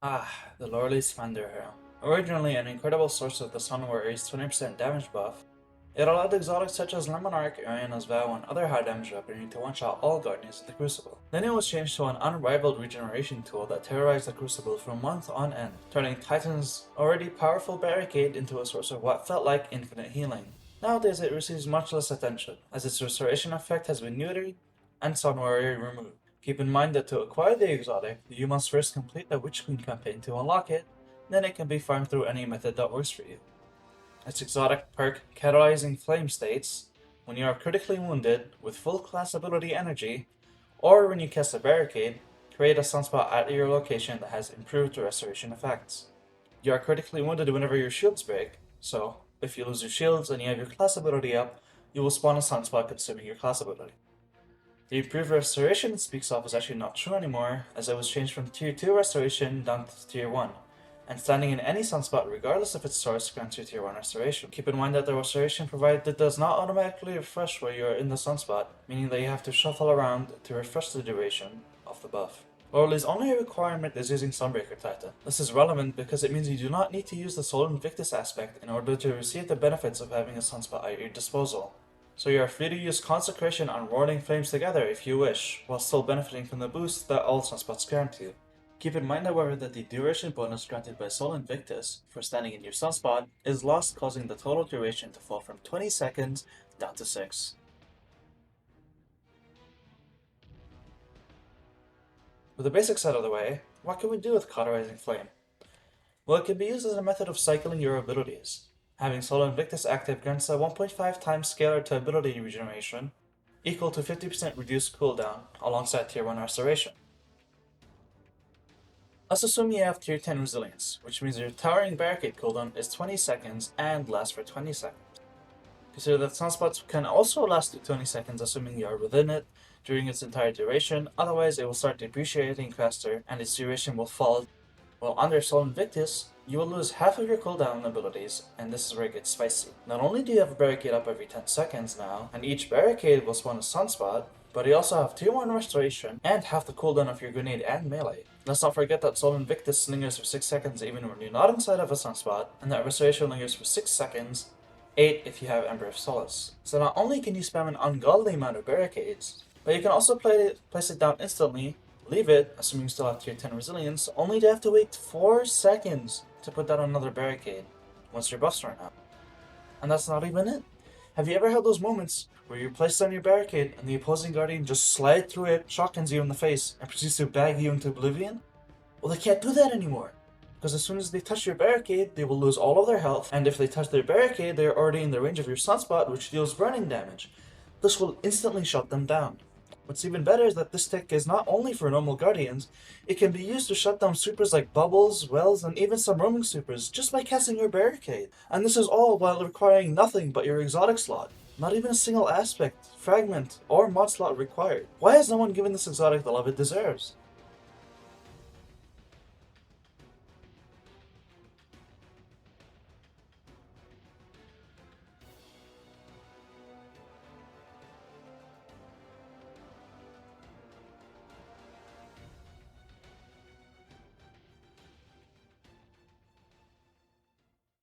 The Loreley hero. Originally an incredible source of the Sun Warrior's 20% damage buff, it allowed exotics such as Lemonarch, Ariana's Vow, and other high damage weaponry to one-shot all Guardians of the Crucible. Then it was changed to an unrivaled regeneration tool that terrorized the Crucible for months on end, turning Titan's already powerful barricade into a source of what felt like infinite healing. Nowadays it receives much less attention, as its restoration effect has been neutered and Sun Warrior removed. Keep in mind that to acquire the exotic, you must first complete the Witch Queen campaign to unlock it, then it can be farmed through any method that works for you. Its exotic perk, Catalyzing Flame, states, when you are critically wounded with full class ability energy, or when you cast a barricade, create a sunspot at your location that has improved restoration effects. You are critically wounded whenever your shields break, so if you lose your shields and you have your class ability up, you will spawn a sunspot consuming your class ability. The improved restoration it speaks of is actually not true anymore, as it was changed from Tier 2 restoration down to Tier 1, and standing in any sunspot regardless of its source grants you Tier 1 restoration. Keep in mind that the restoration provided does not automatically refresh while you are in the sunspot, meaning that you have to shuffle around to refresh the duration of the buff. Loreley's only requirement is using Sunbreaker Titan. This is relevant because it means you do not need to use the Sol Invictus aspect in order to receive the benefits of having a sunspot at your disposal. So you are free to use Consecration and Roaring Flames together if you wish, while still benefiting from the boost that all sunspots grant you. Keep in mind, however, that the duration bonus granted by Sol Invictus for standing in your sunspot is lost, causing the total duration to fall from 20 seconds down to 6. With the basics out of the way, what can we do with Cauterizing Flame? Well, it can be used as a method of cycling your abilities. Having Sol Invictus active grants a 1.5 times scalar to ability regeneration, equal to 50% reduced cooldown, alongside Tier 1 restoration. Let's assume you have Tier 10 resilience, which means your towering barricade cooldown is 20 seconds and lasts for 20 seconds. Consider that sunspots can also last 20 seconds assuming you are within it during its entire duration, otherwise it will start depreciating faster and its duration will fall. While under Sol Invictus, you will lose half of your cooldown abilities, and this is where it gets spicy. Not only do you have a barricade up every 10 seconds now, and each barricade will spawn a sunspot, but you also have Tier 1 restoration and half the cooldown of your grenade and melee. Let's not forget that Sol Invictus lingers for 6 seconds even when you're not inside of a sunspot, and that restoration lingers for 6 seconds, 8 if you have Ember of Solace. So not only can you spam an ungodly amount of barricades, but you can also place it down instantly, leave it, assuming you still have Tier 10 resilience, only to have to wait 4 seconds to put down another barricade once your buffs run out. And that's not even it. Have you ever had those moments where you're placed on your barricade and the opposing guardian just slides through it, shotguns you in the face, and proceeds to bag you into oblivion? Well, they can't do that anymore, because as soon as they touch your barricade, they will lose all of their health, and if they touch their barricade, they are already in the range of your sunspot, which deals burning damage. This will instantly shut them down. What's even better is that this tech is not only for normal guardians, it can be used to shut down supers like Bubbles, Wells, and even some roaming supers just by casting your barricade. And this is all while requiring nothing but your exotic slot. Not even a single aspect, fragment, or mod slot required. Why has no one given this exotic the love it deserves?